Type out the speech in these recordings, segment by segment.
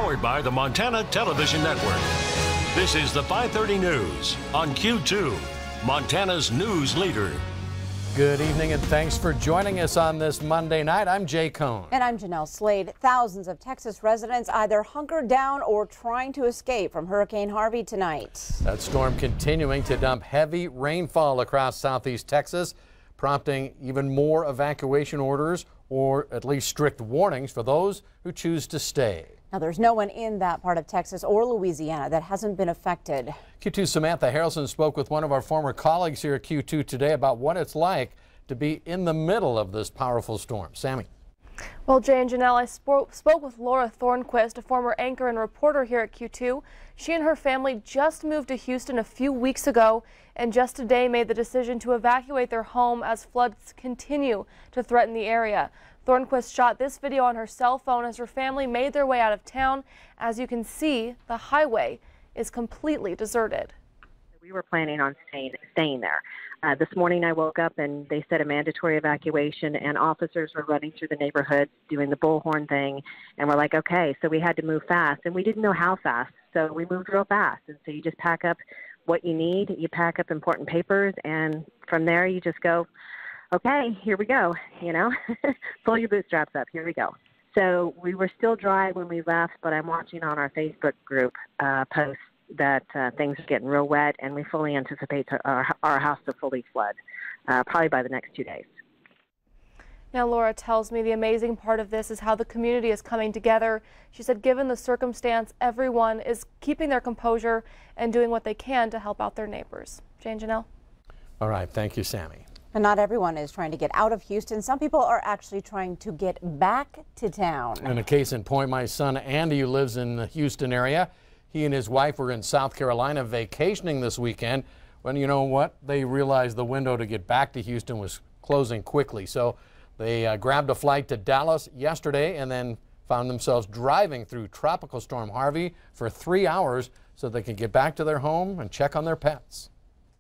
Powered by the Montana Television Network. This is the 5:30 News on Q2, Montana's news leader. Good evening and thanks for joining us on this Monday night. I'm Jay Kohn. And I'm Jeanelle Slade. Thousands of Texas residents either hunkered down or trying to escape from Hurricane Harvey tonight. That storm continuing to dump heavy rainfall across southeast Texas, prompting even more evacuation orders or at least strict warnings for those who choose to stay. Now, there's no one in that part of Texas or Louisiana that hasn't been affected. Q2's Samantha Harrelson spoke with one of our former colleagues here at Q2 today about what it's like to be in the middle of this powerful storm. Sammy. Well, Jay and Jeanelle, I spoke with Laura Thornquist, a former anchor and reporter here at Q2. She and her family just moved to Houston a few weeks ago and just today made the decision to evacuate their home as floods continue to threaten the area. Thornquist shot this video on her cell phone as her family made their way out of town. As you can see, the highway is completely deserted. We were planning on staying there. This morning I woke up and they said a mandatory evacuation, and officers were running through the neighborhood doing the bullhorn thing, and we're like, okay, so we had to move fast, and we didn't know how fast, so we moved real fast. And so you just pack up what you need, you pack up important papers, and from there you just go, okay, here we go, pull your bootstraps up, here we go. So we were still dry when we left, but I'm watching on our Facebook group posts that things are getting real wet, and we fully anticipate our house to fully flood, probably by the next 2 days. Now, Laura tells me the amazing part of this is how the community is coming together. She said given the circumstance, everyone is keeping their composure and doing what they can to help out their neighbors. Jay and Jeanelle. All right, thank you, Sammy. And not everyone is trying to get out of Houston. Some people are actually trying to get back to town. In a case in point, my son Andy, who lives in the Houston area, he and his wife were in South Carolina vacationing this weekend when, you know what, they realized the window to get back to Houston was closing quickly. So they grabbed a flight to Dallas yesterday and then found themselves driving through Tropical Storm Harvey for 3 hours so they could get back to their home and check on their pets.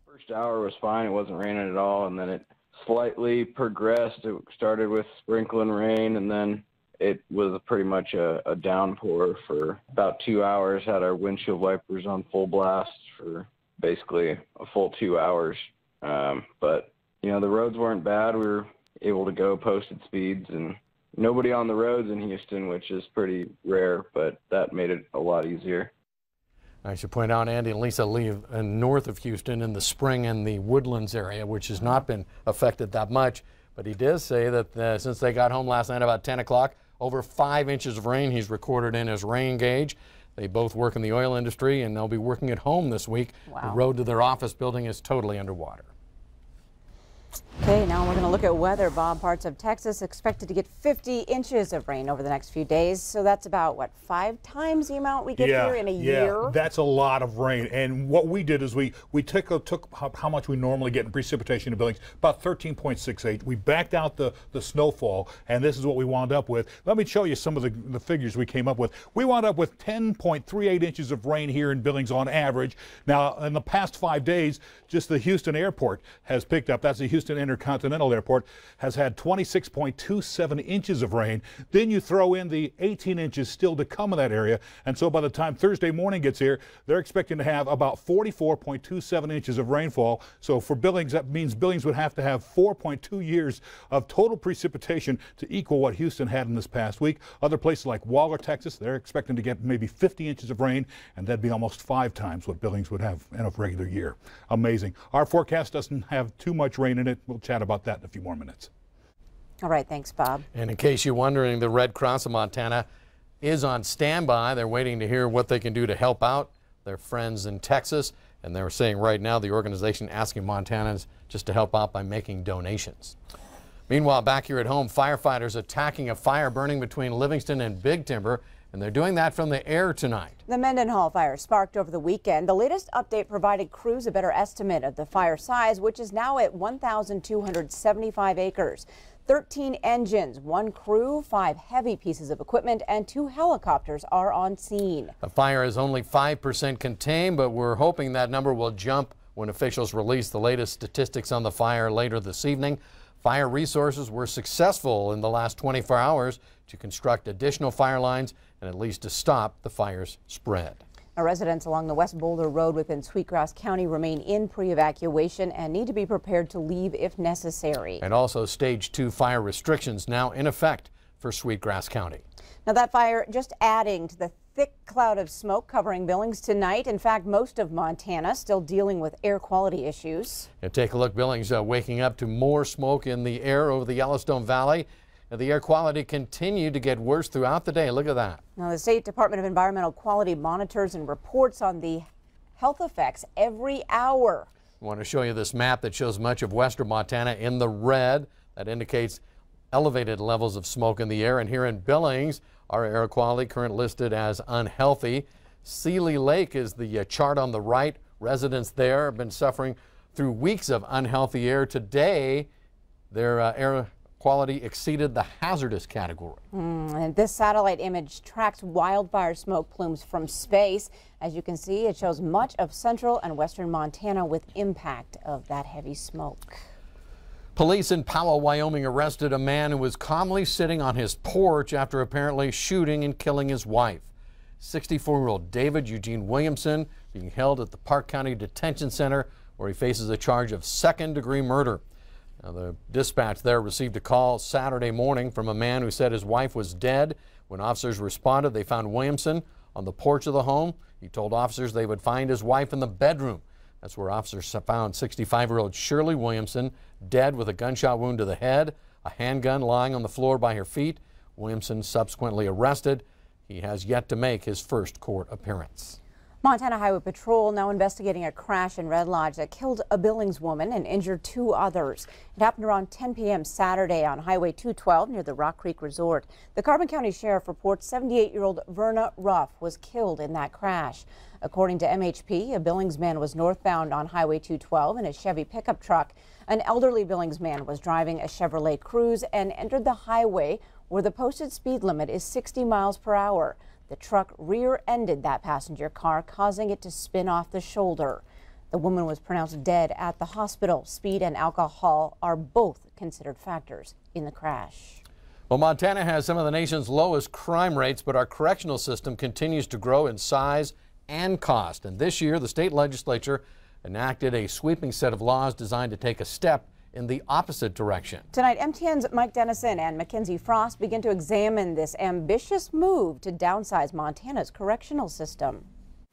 First hour was fine. It wasn't raining at all, and then it slightly progressed. It started with sprinkling rain, and then it was pretty much a downpour for about 2 hours. Had our windshield wipers on full blast for basically a full 2 hours. But, the roads weren't bad. We were able to go posted speeds, and nobody on the roads in Houston, which is pretty rare, but that made it a lot easier. I should point out Andy and Lisa live north of Houston in the Spring and the Woodlands area, which has not been affected that much. But he does say that since they got home last night about 10 o'clock, over 5 inches of rain he's recorded in his rain gauge. They both work in the oil industry, and they'll be working at home this week. Wow. The road to their office building is totally underwater. Okay, now we're going to look at weather, Bob. Parts of Texas expected to get 50 inches of rain over the next few days. So that's about, what, 5 times the amount we get here in a year? That's a lot of rain. And what we did is we took how much we normally get in precipitation in Billings, about 13.68. We backed out the snowfall, and this is what we wound up with. Let me show you some of the figures we came up with. We wound up with 10.38 inches of rain here in Billings on average. Now, in the past 5 days, just the Houston airport has picked up. That's the Houston Intercontinental Airport has had 26.27 inches of rain. Then you throw in the 18 inches still to come in that area. And so by the time Thursday morning gets here, they're expecting to have about 44.27 inches of rainfall. So for Billings, that means Billings would have to have 4.2 years of total precipitation to equal what Houston had in this past week. Other places like Waller, Texas, they're expecting to get maybe 50 inches of rain, and that'd be almost 5 times what Billings would have in a regular year. Amazing. Our forecast doesn't have too much rain in it. We'll chat about that in a few more minutes. All right, thanks, Bob. And in case you're wondering, the Red Cross of Montana is on standby. They're waiting to hear what they can do to help out their friends in Texas. And they're saying right now the organization asking Montanans just to help out by making donations. Meanwhile, back here at home, firefighters attacking a fire burning between Livingston and Big Timber, and they're doing that from the air tonight. The Mendenhall fire sparked over the weekend. The latest update provided crews a better estimate of the fire size, which is now at 1,275 acres. 13 engines, 1 crew, 5 heavy pieces of equipment, and 2 helicopters are on scene. The fire is only 5% contained, but we're hoping that number will jump when officials release the latest statistics on the fire later this evening. Fire resources were successful in the last 24 hours to construct additional fire lines and at least to stop the fire's spread. Now, residents along the West Boulder Road within Sweetgrass County remain in pre-evacuation and need to be prepared to leave if necessary. And also Stage 2 fire restrictions now in effect for Sweetgrass County. Now that fire just adding to the thick cloud of smoke covering Billings tonight. In fact, most of Montana still dealing with air quality issues. And take a look. Billings waking up to more smoke in the air over the Yellowstone Valley. And the air quality continued to get worse throughout the day. Look at that. Now the State Department of Environmental Quality monitors and reports on the health effects every hour. I want to show you this map that shows much of western Montana in the red. That indicates elevated levels of smoke in the air. And here in Billings, our air quality currently listed as unhealthy. Seeley Lake is the chart on the right. Residents there have been suffering through weeks of unhealthy air. Today, their air quality exceeded the hazardous category. And this satellite image tracks wildfire smoke plumes from space. As you can see, it shows much of central and western Montana with impact of that heavy smoke. Police in Powell, Wyoming arrested a man who was calmly sitting on his porch after apparently shooting and killing his wife. 64-year-old David Eugene Williamson being held at the Park County Detention Center where he faces a charge of second-degree murder. Now, the dispatch there received a call Saturday morning from a man who said his wife was dead. When officers responded, they found Williamson on the porch of the home. He told officers they would find his wife in the bedroom. That's where officers found 65-year-old Shirley Williamson dead with a gunshot wound to the head, a handgun lying on the floor by her feet. Williamson subsequently arrested. He has yet to make his first court appearance. Montana Highway Patrol now investigating a crash in Red Lodge that killed a Billings woman and injured 2 others. It happened around 10 p.m. Saturday on Highway 212 near the Rock Creek Resort. The Carbon County Sheriff reports 78-year-old Verna Ruff was killed in that crash. According to MHP, a Billings man was northbound on Highway 212 in a Chevy pickup truck. An elderly Billings man was driving a Chevrolet Cruze and entered the highway where the posted speed limit is 60 miles per hour. The truck rear-ended that passenger car, causing it to spin off the shoulder. The woman was pronounced dead at the hospital. Speed and alcohol are both considered factors in the crash. Well, Montana has some of the nation's lowest crime rates, but our correctional system continues to grow in size and cost. And this year, the state legislature enacted a sweeping set of laws designed to take a step in the opposite direction. Tonight, MTN's Mike Dennison and Mackenzie Frost begin to examine this ambitious move to downsize Montana's correctional system.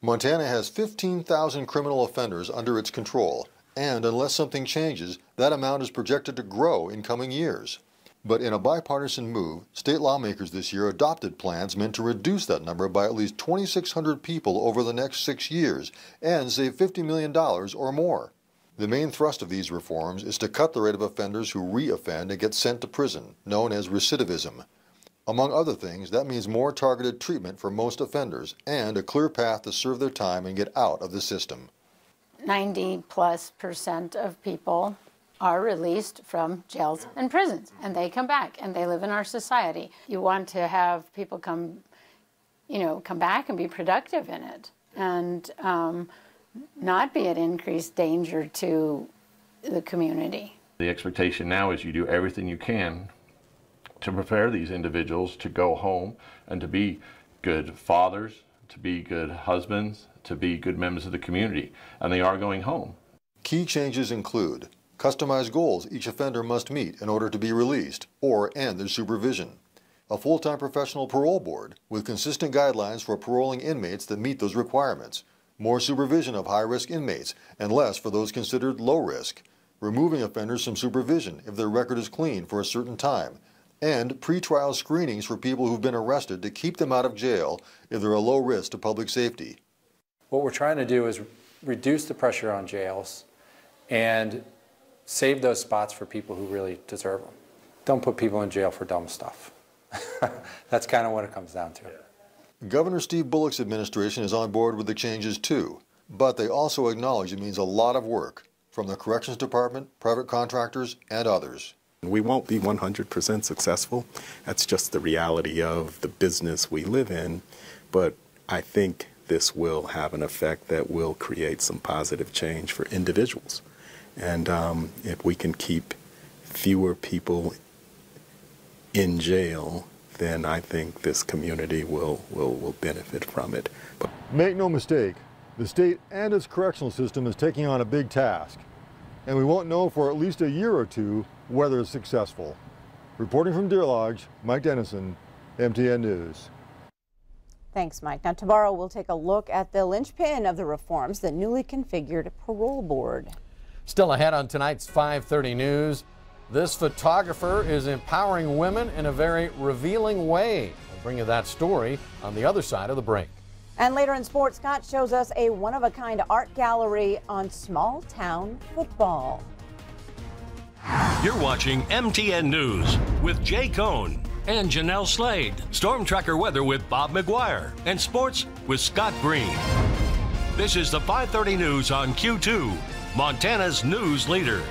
Montana has 15,000 criminal offenders under its control, and unless something changes, that amount is projected to grow in coming years. But in a bipartisan move, state lawmakers this year adopted plans meant to reduce that number by at least 2,600 people over the next 6 years and save $50 million or more. The main thrust of these reforms is to cut the rate of offenders who re-offend and get sent to prison, known as recidivism. Among other things, that means more targeted treatment for most offenders and a clear path to serve their time and get out of the system. 90+% of people are released from jails and prisons, and they come back and they live in our society. You want to have people come back and be productive in it, and not be at increased danger to the community. The expectation now is you do everything you can to prepare these individuals to go home and to be good fathers, to be good husbands, to be good members of the community, and they are going home. Key changes include customized goals each offender must meet in order to be released or end their supervision, a full-time professional parole board with consistent guidelines for paroling inmates that meet those requirements, more supervision of high-risk inmates and less for those considered low risk, removing offenders from supervision if their record is clean for a certain time, and pretrial screenings for people who've been arrested to keep them out of jail if they're a low risk to public safety. What we're trying to do is reduce the pressure on jails and save those spots for people who really deserve them. Don't put people in jail for dumb stuff. That's kind of what it comes down to. Governor Steve Bullock's administration is on board with the changes too, but they also acknowledge it means a lot of work from the Corrections Department, private contractors, and others. We won't be 100% successful. That's just the reality of the business we live in, but I think this will have an effect that will create some positive change for individuals. And if we can keep fewer people in jail, then I think this community will benefit from it. Make no mistake, the state and its correctional system is taking on a big task, and we won't know for at least a year or two whether it's successful. Reporting from Deer Lodge, Mike Dennison, MTN News. Thanks, Mike. Now, tomorrow we'll take a look at the linchpin of the reforms, the newly configured parole board. Still ahead on tonight's 5:30 news, this photographer is empowering women in a very revealing way. We'll bring you that story on the other side of the break. And later in sports, Scott shows us a one-of-a-kind art gallery on small-town football. You're watching MTN News with Jay Kohn and Jeanelle Slade. Storm Tracker weather with Bob McGuire. And sports with Scott Green. This is the 5:30 news on Q2, Montana's news leader.